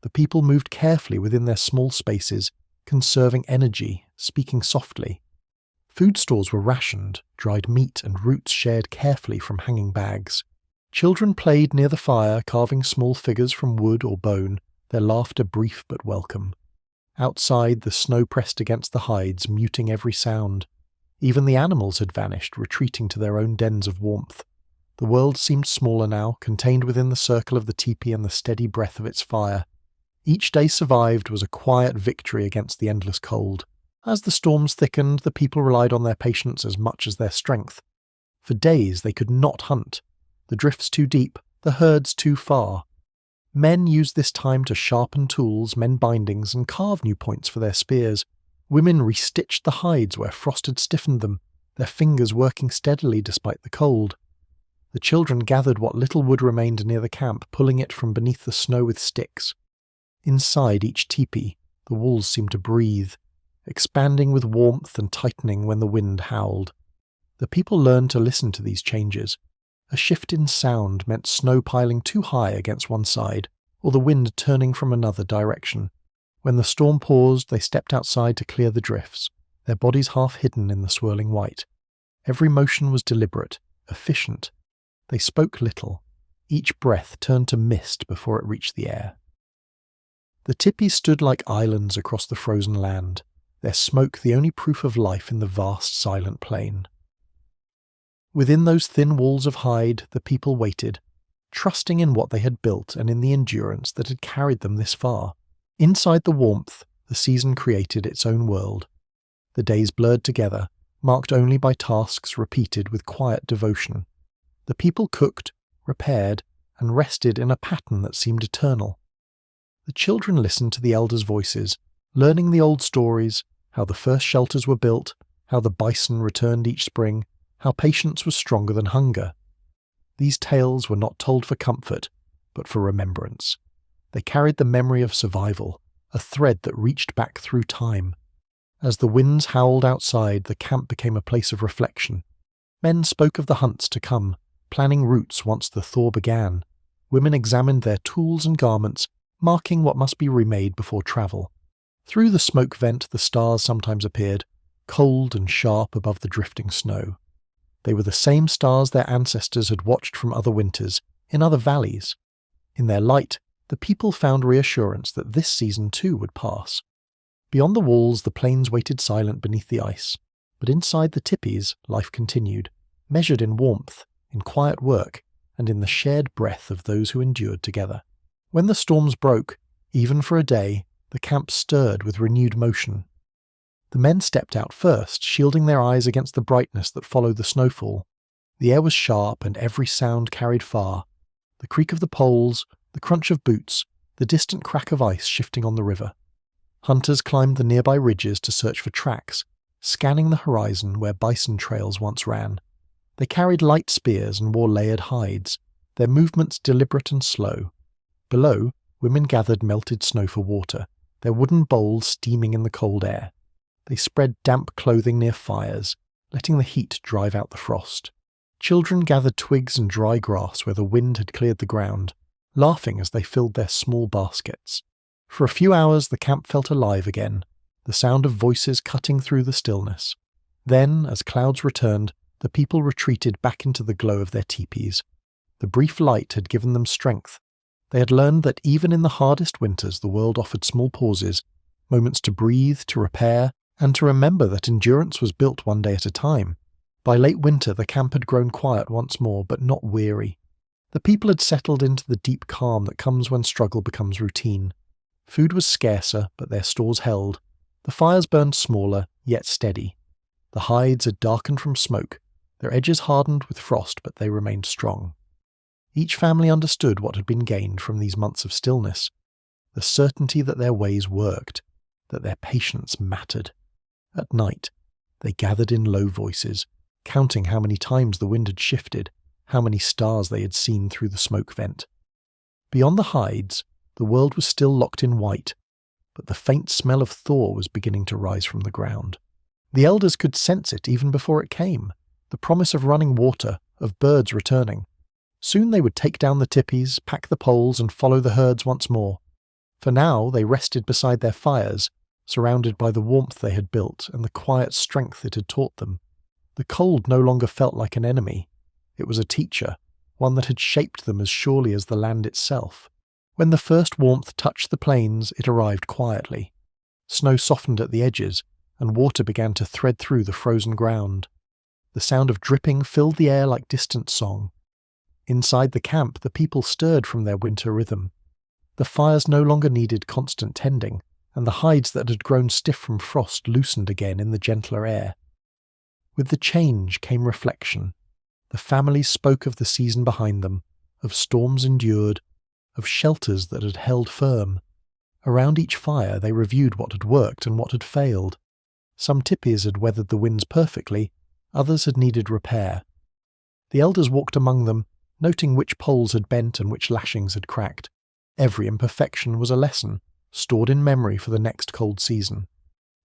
The people moved carefully within their small spaces, conserving energy, speaking softly. Food stores were rationed, dried meat and roots shared carefully from hanging bags. Children played near the fire, carving small figures from wood or bone, their laughter brief but welcome. Outside, the snow pressed against the hides, muting every sound. Even the animals had vanished, retreating to their own dens of warmth. The world seemed smaller now, contained within the circle of the teepee and the steady breath of its fire. Each day survived was a quiet victory against the endless cold. As the storms thickened, the people relied on their patience as much as their strength. For days they could not hunt. The drifts too deep, the herds too far. Men used this time to sharpen tools, mend bindings, and carve new points for their spears. Women restitched the hides where frost had stiffened them, their fingers working steadily despite the cold. The children gathered what little wood remained near the camp, pulling it from beneath the snow with sticks. Inside each teepee, the walls seemed to breathe, expanding with warmth and tightening when the wind howled. The people learned to listen to these changes. A shift in sound meant snow piling too high against one side, or the wind turning from another direction. When the storm paused, they stepped outside to clear the drifts, their bodies half hidden in the swirling white. Every motion was deliberate, efficient. They spoke little. Each breath turned to mist before it reached the air. The tipis stood like islands across the frozen land, their smoke the only proof of life in the vast silent plain. Within those thin walls of hide, the people waited, trusting in what they had built and in the endurance that had carried them this far. Inside the warmth, the season created its own world. The days blurred together, marked only by tasks repeated with quiet devotion. The people cooked, repaired, and rested in a pattern that seemed eternal. The children listened to the elders' voices, learning the old stories, how the first shelters were built, how the bison returned each spring, how patience was stronger than hunger. These tales were not told for comfort, but for remembrance. They carried the memory of survival, a thread that reached back through time. As the winds howled outside, the camp became a place of reflection. Men spoke of the hunts to come, planning routes once the thaw began. Women examined their tools and garments, marking what must be remade before travel. Through the smoke vent the stars sometimes appeared, cold and sharp above the drifting snow. They were the same stars their ancestors had watched from other winters, in other valleys. In their light, the people found reassurance that this season too would pass. Beyond the walls, the plains waited silent beneath the ice, but inside the teepees, life continued, measured in warmth, in quiet work, and in the shared breath of those who endured together. When the storms broke, even for a day, the camp stirred with renewed motion. The men stepped out first, shielding their eyes against the brightness that followed the snowfall. The air was sharp, and every sound carried far. The creak of the poles, the crunch of boots, the distant crack of ice shifting on the river. Hunters climbed the nearby ridges to search for tracks, scanning the horizon where bison trails once ran. They carried light spears and wore layered hides, their movements deliberate and slow. Below, women gathered melted snow for water, their wooden bowls steaming in the cold air. They spread damp clothing near fires, letting the heat drive out the frost. Children gathered twigs and dry grass where the wind had cleared the ground, laughing as they filled their small baskets. For a few hours the camp felt alive again, the sound of voices cutting through the stillness. Then, as clouds returned, the people retreated back into the glow of their teepees. The brief light had given them strength. They had learned that even in the hardest winters the world offered small pauses, moments to breathe, to repair, and to remember that endurance was built one day at a time. By late winter, the camp had grown quiet once more, but not weary. The people had settled into the deep calm that comes when struggle becomes routine. Food was scarcer, but their stores held. The fires burned smaller, yet steady. The hides had darkened from smoke, their edges hardened with frost, but they remained strong. Each family understood what had been gained from these months of stillness, the certainty that their ways worked, that their patience mattered. At night, they gathered in low voices, counting how many times the wind had shifted, how many stars they had seen through the smoke vent. Beyond the hides, the world was still locked in white, but the faint smell of thaw was beginning to rise from the ground. The elders could sense it even before it came, the promise of running water, of birds returning. Soon they would take down the tipis, pack the poles, and follow the herds once more. For now they rested beside their fires, surrounded by the warmth they had built and the quiet strength it had taught them. The cold no longer felt like an enemy. It was a teacher, one that had shaped them as surely as the land itself. When the first warmth touched the plains, it arrived quietly. Snow softened at the edges, and water began to thread through the frozen ground. The sound of dripping filled the air like distant song. Inside the camp, the people stirred from their winter rhythm. The fires no longer needed constant tending, and the hides that had grown stiff from frost loosened again in the gentler air. With the change came reflection. The families spoke of the season behind them, of storms endured, of shelters that had held firm. Around each fire they reviewed what had worked and what had failed. Some tipis had weathered the winds perfectly, others had needed repair. The elders walked among them, noting which poles had bent and which lashings had cracked. Every imperfection was a lesson, stored in memory for the next cold season.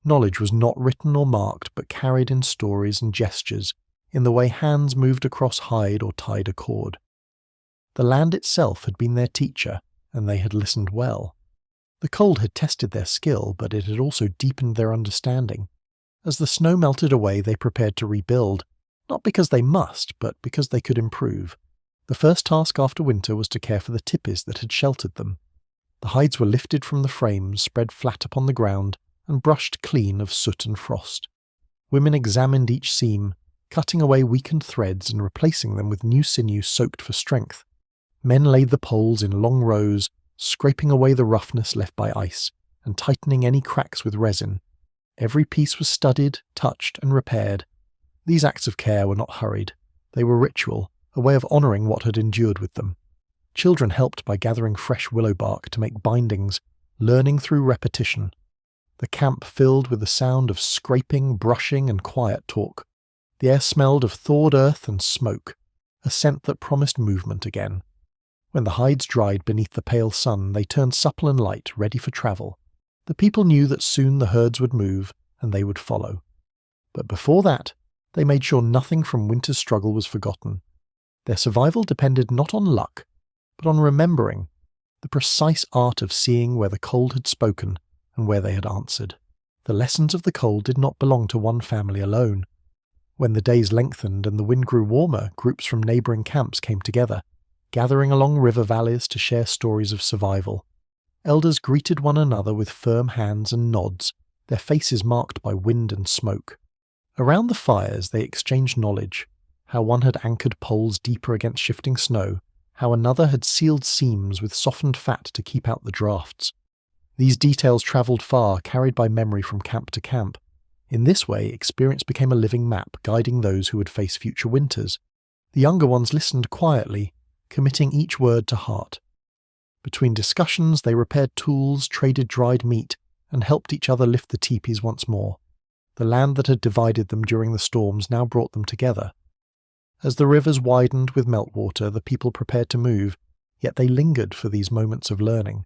Knowledge was not written or marked, but carried in stories and gestures, in the way hands moved across hide or tied a cord. The land itself had been their teacher, and they had listened well. The cold had tested their skill, but it had also deepened their understanding. As the snow melted away, they prepared to rebuild, not because they must, but because they could improve. The first task after winter was to care for the tipis that had sheltered them. The hides were lifted from the frames, spread flat upon the ground, and brushed clean of soot and frost. Women examined each seam, cutting away weakened threads and replacing them with new sinew soaked for strength. Men laid the poles in long rows, scraping away the roughness left by ice, and tightening any cracks with resin. Every piece was studied, touched, and repaired. These acts of care were not hurried. They were ritual, a way of honouring what had endured with them. Children helped by gathering fresh willow bark to make bindings, learning through repetition. The camp filled with the sound of scraping, brushing, and quiet talk. The air smelled of thawed earth and smoke, a scent that promised movement again. When the hides dried beneath the pale sun, they turned supple and light, ready for travel. The people knew that soon the herds would move, and they would follow. But before that, they made sure nothing from winter's struggle was forgotten. Their survival depended not on luck, but on remembering, the precise art of seeing where the cold had spoken and where they had answered. The lessons of the cold did not belong to one family alone. When the days lengthened and the wind grew warmer, groups from neighbouring camps came together, gathering along river valleys to share stories of survival. Elders greeted one another with firm hands and nods, their faces marked by wind and smoke. Around the fires they exchanged knowledge, how one had anchored poles deeper against shifting snow, how another had sealed seams with softened fat to keep out the drafts. These details travelled far, carried by memory from camp to camp. In this way, experience became a living map, guiding those who would face future winters. The younger ones listened quietly, committing each word to heart. Between discussions, they repaired tools, traded dried meat, and helped each other lift the teepees once more. The land that had divided them during the storms now brought them together. As the rivers widened with meltwater, the people prepared to move, yet they lingered for these moments of learning.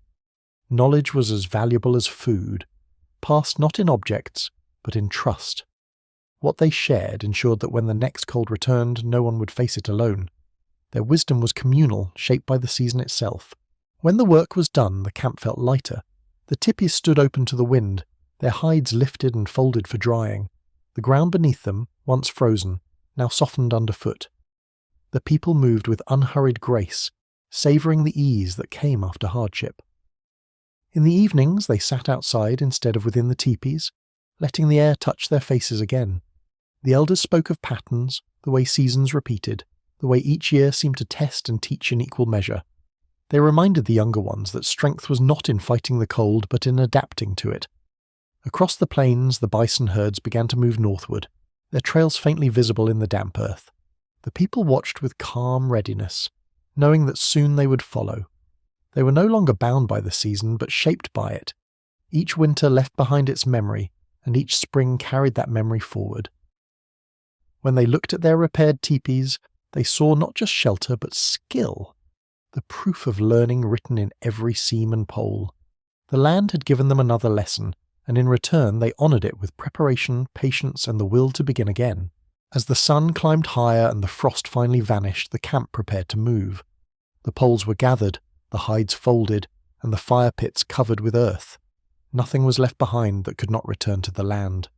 Knowledge was as valuable as food, passed not in objects, but in trust. What they shared ensured that when the next cold returned, no one would face it alone. Their wisdom was communal, shaped by the season itself. When the work was done, the camp felt lighter. The tipis stood open to the wind, their hides lifted and folded for drying. The ground beneath them, once frozen, now softened underfoot. The people moved with unhurried grace, savouring the ease that came after hardship. In the evenings, they sat outside instead of within the teepees, letting the air touch their faces again. The elders spoke of patterns, the way seasons repeated, the way each year seemed to test and teach in equal measure. They reminded the younger ones that strength was not in fighting the cold, but in adapting to it. Across the plains, the bison herds began to move northward, their trails faintly visible in the damp earth. The people watched with calm readiness, knowing that soon they would follow. They were no longer bound by the season, but shaped by it. Each winter left behind its memory, and each spring carried that memory forward. When they looked at their repaired teepees, they saw not just shelter, but skill, the proof of learning written in every seam and pole. The land had given them another lesson, and in return they honoured it with preparation, patience, and the will to begin again. As the sun climbed higher and the frost finally vanished, the camp prepared to move. The poles were gathered, the hides folded, and the fire pits covered with earth. Nothing was left behind that could not return to the land.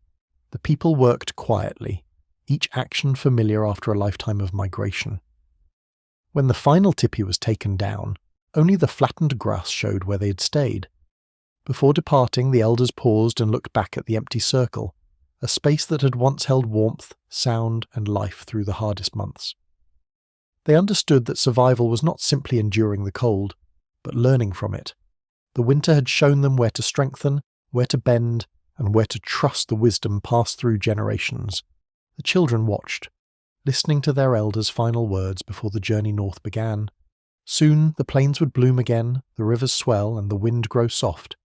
The people worked quietly, each action familiar after a lifetime of migration. When the final tipi was taken down, only the flattened grass showed where they had stayed. Before departing, the elders paused and looked back at the empty circle, a space that had once held warmth, sound, and life through the hardest months. They understood that survival was not simply enduring the cold, but learning from it. The winter had shown them where to strengthen, where to bend, and where to trust the wisdom passed through generations. The children watched, listening to their elders' final words before the journey north began. Soon the plains would bloom again, the rivers swell, and the wind grow soft.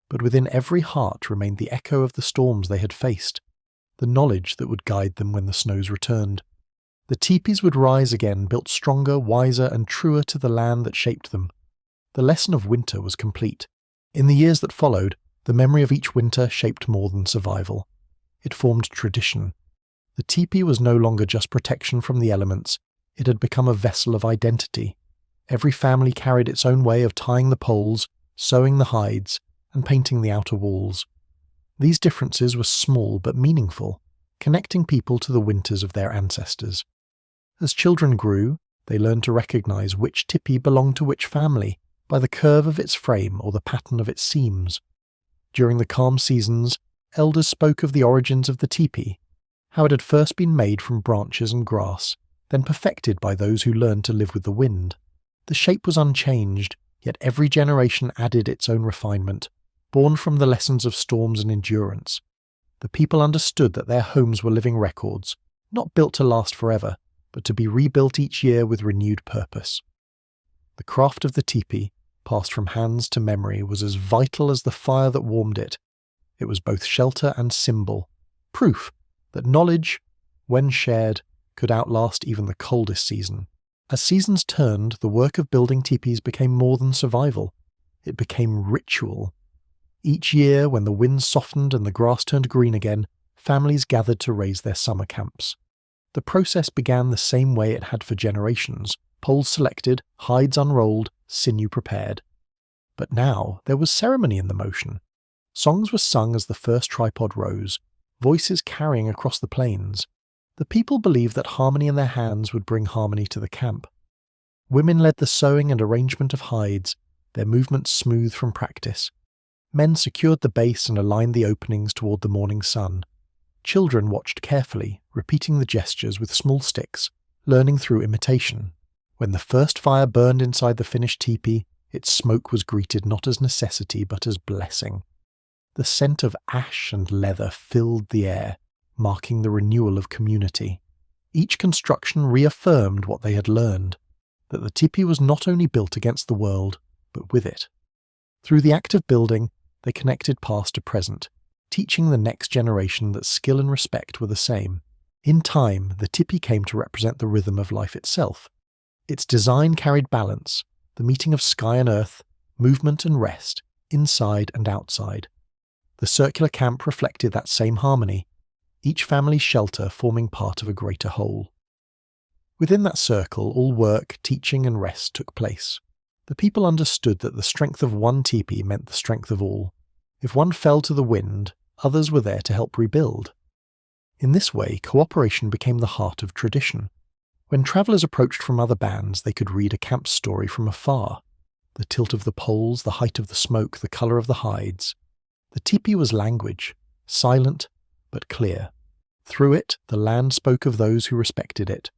But within every heart remained the echo of the storms they had faced, the knowledge that would guide them when the snows returned. The teepees would rise again, built stronger, wiser, and truer to the land that shaped them. The lesson of winter was complete. In the years that followed, the memory of each winter shaped more than survival. It formed tradition. The teepee was no longer just protection from the elements, it had become a vessel of identity. Every family carried its own way of tying the poles, sewing the hides, and painting the outer walls. These differences were small but meaningful, connecting people to the winters of their ancestors. As children grew, they learned to recognize which tipi belonged to which family by the curve of its frame or the pattern of its seams. During the calm seasons, elders spoke of the origins of the teepee, how it had first been made from branches and grass, then perfected by those who learned to live with the wind. The shape was unchanged, yet every generation added its own refinement, born from the lessons of storms and endurance. The people understood that their homes were living records, not built to last forever, but to be rebuilt each year with renewed purpose. The craft of the teepee, passed from hands to memory, was as vital as the fire that warmed it. It was both shelter and symbol, proof that knowledge, when shared, could outlast even the coldest season. As seasons turned, the work of building teepees became more than survival. It became ritual. Each year, when the winds softened and the grass turned green again, families gathered to raise their summer camps. The process began the same way it had for generations: poles selected, hides unrolled, sinew prepared. But now there was ceremony in the motion. Songs were sung as the first tripod rose, voices carrying across the plains. The people believed that harmony in their hands would bring harmony to the camp. Women led the sewing and arrangement of hides, their movements smooth from practice. Men secured the base and aligned the openings toward the morning sun. Children watched carefully, repeating the gestures with small sticks, learning through imitation. When the first fire burned inside the finished teepee, its smoke was greeted not as necessity but as blessing. The scent of ash and leather filled the air, marking the renewal of community. Each construction reaffirmed what they had learned, that the teepee was not only built against the world, but with it. Through the act of building, they connected past to present, teaching the next generation that skill and respect were the same. In time, the teepee came to represent the rhythm of life itself. Its design carried balance, the meeting of sky and earth, movement and rest, inside and outside. The circular camp reflected that same harmony, each family's shelter forming part of a greater whole. Within that circle, all work, teaching and rest took place. The people understood that the strength of one teepee meant the strength of all. If one fell to the wind, others were there to help rebuild. In this way, cooperation became the heart of tradition. When travellers approached from other bands, they could read a camp story from afar. The tilt of the poles, the height of the smoke, the colour of the hides. The teepee was language, silent but clear. Through it, the land spoke of those who respected it.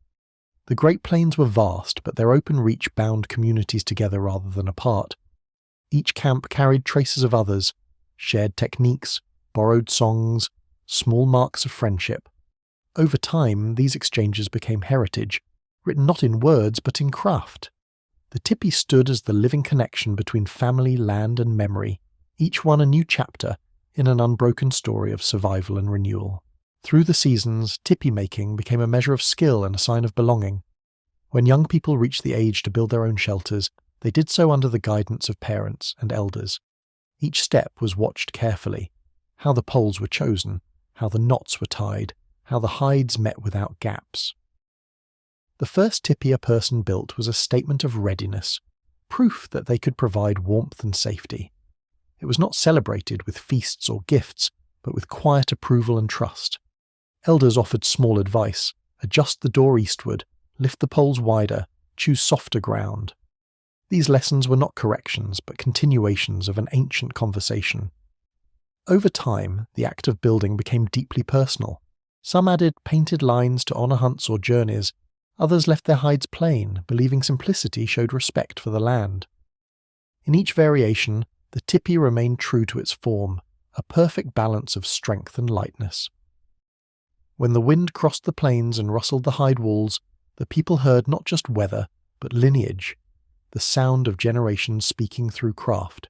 The Great Plains were vast, but their open reach bound communities together rather than apart. Each camp carried traces of others, shared techniques, borrowed songs, small marks of friendship. Over time, these exchanges became heritage, written not in words but in craft. The tipis stood as the living connection between family, land and memory, each one a new chapter in an unbroken story of survival and renewal. Through the seasons, tipi making became a measure of skill and a sign of belonging. When young people reached the age to build their own shelters, they did so under the guidance of parents and elders. Each step was watched carefully: how the poles were chosen, how the knots were tied, how the hides met without gaps. The first tipi a person built was a statement of readiness, proof that they could provide warmth and safety. It was not celebrated with feasts or gifts, but with quiet approval and trust. Elders offered small advice: adjust the door eastward, lift the poles wider, choose softer ground. These lessons were not corrections, but continuations of an ancient conversation. Over time, the act of building became deeply personal. Some added painted lines to honour hunts or journeys, others left their hides plain, believing simplicity showed respect for the land. In each variation, the tipi remained true to its form, a perfect balance of strength and lightness. When the wind crossed the plains and rustled the hide walls, the people heard not just weather, but lineage, the sound of generations speaking through craft.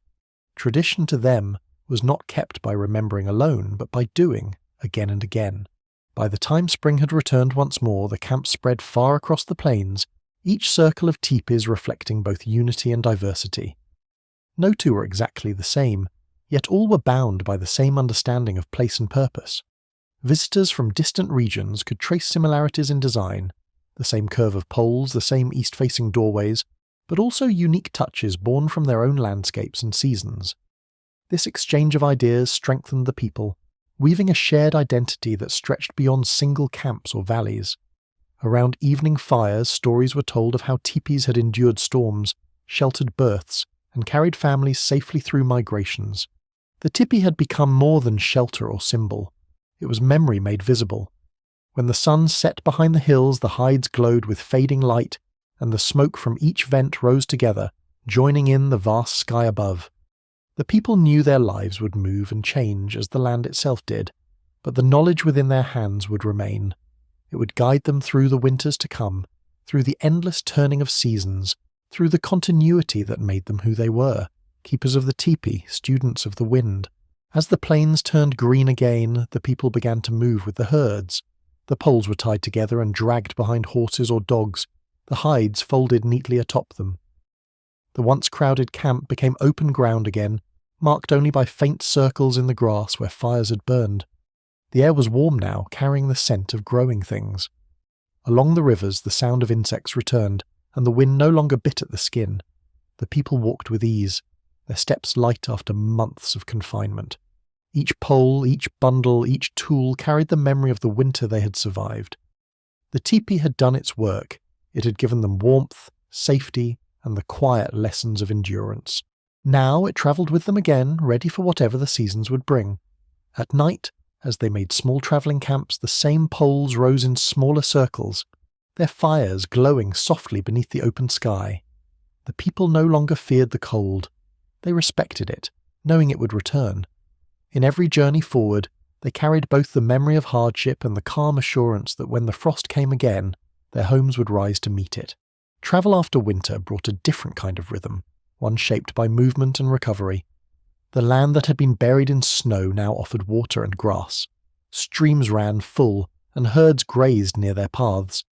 Tradition to them was not kept by remembering alone, but by doing, again and again. By the time spring had returned once more, the camp spread far across the plains, each circle of teepees reflecting both unity and diversity. No two were exactly the same, yet all were bound by the same understanding of place and purpose. Visitors from distant regions could trace similarities in design, the same curve of poles, the same east-facing doorways, but also unique touches born from their own landscapes and seasons. This exchange of ideas strengthened the people, weaving a shared identity that stretched beyond single camps or valleys. Around evening fires, stories were told of how teepees had endured storms, sheltered births, and carried families safely through migrations. The tipi had become more than shelter or symbol. It was memory made visible. When the sun set behind the hills, the hides glowed with fading light, and the smoke from each vent rose together, joining in the vast sky above. The people knew their lives would move and change as the land itself did, but the knowledge within their hands would remain. It would guide them through the winters to come, through the endless turning of seasons, through the continuity that made them who they were, keepers of the teepee, students of the wind. As the plains turned green again, the people began to move with the herds. The poles were tied together and dragged behind horses or dogs, the hides folded neatly atop them. The once crowded camp became open ground again, marked only by faint circles in the grass where fires had burned. The air was warm now, carrying the scent of growing things. Along the rivers the sound of insects returned, and the wind no longer bit at the skin. The people walked with ease, their steps light after months of confinement. Each pole, each bundle, each tool carried the memory of the winter they had survived. The teepee had done its work. It had given them warmth, safety, and the quiet lessons of endurance. Now it travelled with them again, ready for whatever the seasons would bring. At night, as they made small travelling camps, the same poles rose in smaller circles, their fires glowing softly beneath the open sky. The people no longer feared the cold. They respected it, knowing it would return. In every journey forward, they carried both the memory of hardship and the calm assurance that when the frost came again, their homes would rise to meet it. Travel after winter brought a different kind of rhythm, one shaped by movement and recovery. The land that had been buried in snow now offered water and grass. Streams ran full, and herds grazed near their paths.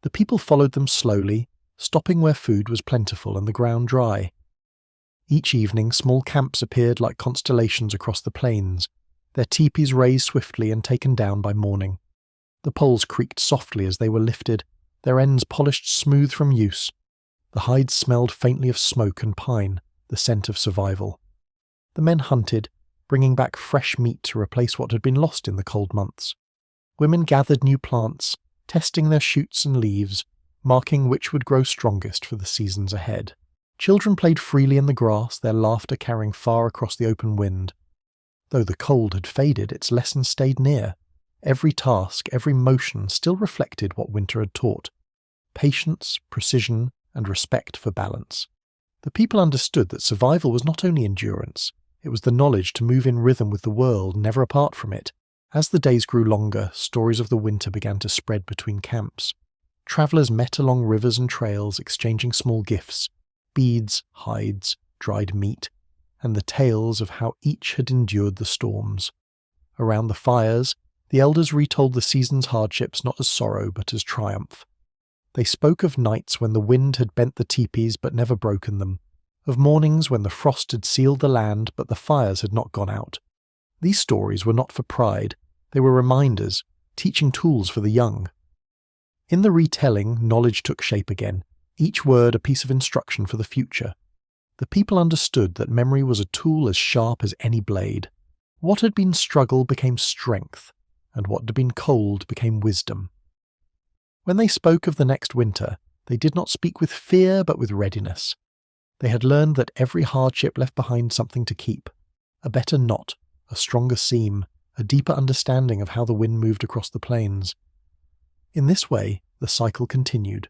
The people followed them slowly, stopping where food was plentiful and the ground dry. Each evening small camps appeared like constellations across the plains, their teepees raised swiftly and taken down by morning. The poles creaked softly as they were lifted, their ends polished smooth from use. The hides smelled faintly of smoke and pine, the scent of survival. The men hunted, bringing back fresh meat to replace what had been lost in the cold months. Women gathered new plants, testing their shoots and leaves, marking which would grow strongest for the seasons ahead. Children played freely in the grass, their laughter carrying far across the open wind. Though the cold had faded, its lesson stayed near. Every task, every motion still reflected what winter had taught: patience, precision, and respect for balance. The people understood that survival was not only endurance, it was the knowledge to move in rhythm with the world, never apart from it. As the days grew longer, stories of the winter began to spread between camps. Travellers met along rivers and trails, exchanging small gifts: beads, hides, dried meat, and the tales of how each had endured the storms. Around the fires, the elders retold the season's hardships not as sorrow but as triumph. They spoke of nights when the wind had bent the teepees but never broken them, of mornings when the frost had sealed the land but the fires had not gone out. These stories were not for pride, they were reminders, teaching tools for the young. In the retelling, knowledge took shape again, each word a piece of instruction for the future. The people understood that memory was a tool as sharp as any blade. What had been struggle became strength, and what had been cold became wisdom. When they spoke of the next winter, they did not speak with fear but with readiness. They had learned that every hardship left behind something to keep: a better knot, a stronger seam, a deeper understanding of how the wind moved across the plains. In this way, the cycle continued,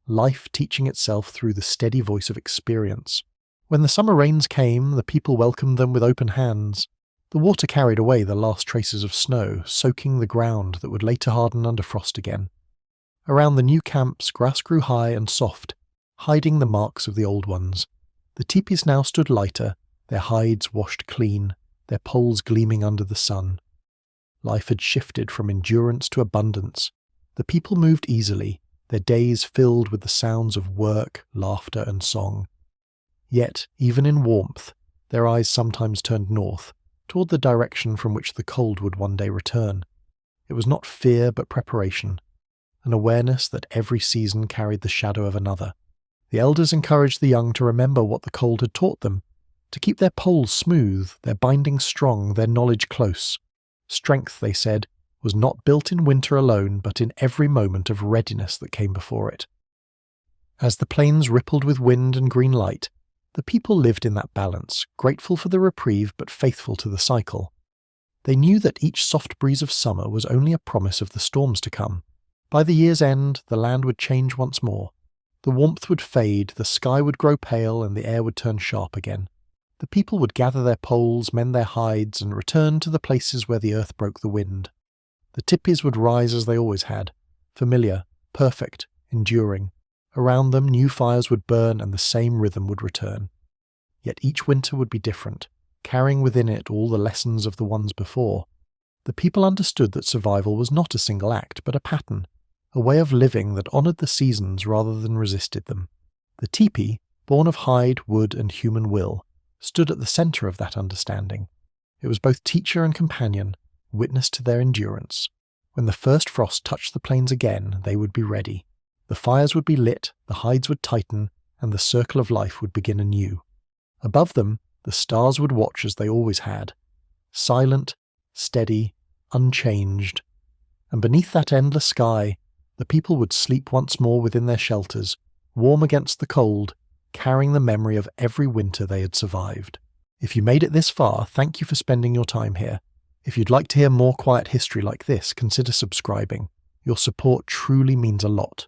life teaching itself through the steady voice of experience. When the summer rains came, the people welcomed them with open hands. The water carried away the last traces of snow, soaking the ground that would later harden under frost again. Around the new camps, grass grew high and soft, hiding the marks of the old ones. The teepees now stood lighter, their hides washed clean, their poles gleaming under the sun. Life had shifted from endurance to abundance. The people moved easily, their days filled with the sounds of work, laughter, and song. Yet, even in warmth, their eyes sometimes turned north, toward the direction from which the cold would one day return. It was not fear but preparation, an awareness that every season carried the shadow of another. The elders encouraged the young to remember what the cold had taught them, to keep their poles smooth, their bindings strong, their knowledge close. Strength, they said, was not built in winter alone, but in every moment of readiness that came before it. As the plains rippled with wind and green light, the people lived in that balance, grateful for the reprieve but faithful to the cycle. They knew that each soft breeze of summer was only a promise of the storms to come. By the year's end, the land would change once more. The warmth would fade, the sky would grow pale, and the air would turn sharp again. The people would gather their poles, mend their hides, and return to the places where the earth broke the wind. The tipis would rise as they always had, familiar, perfect, enduring. Around them, new fires would burn and the same rhythm would return. Yet each winter would be different, carrying within it all the lessons of the ones before. The people understood that survival was not a single act, but a pattern, a way of living that honoured the seasons rather than resisted them. The teepee, born of hide, wood, and human will, stood at the centre of that understanding. It was both teacher and companion, witness to their endurance. When the first frost touched the plains again, they would be ready. The fires would be lit, the hides would tighten, and the circle of life would begin anew. Above them, the stars would watch as they always had, silent, steady, unchanged. And beneath that endless sky, the people would sleep once more within their shelters, warm against the cold, carrying the memory of every winter they had survived. If you made it this far, thank you for spending your time here. If you'd like to hear more quiet history like this, consider subscribing. Your support truly means a lot.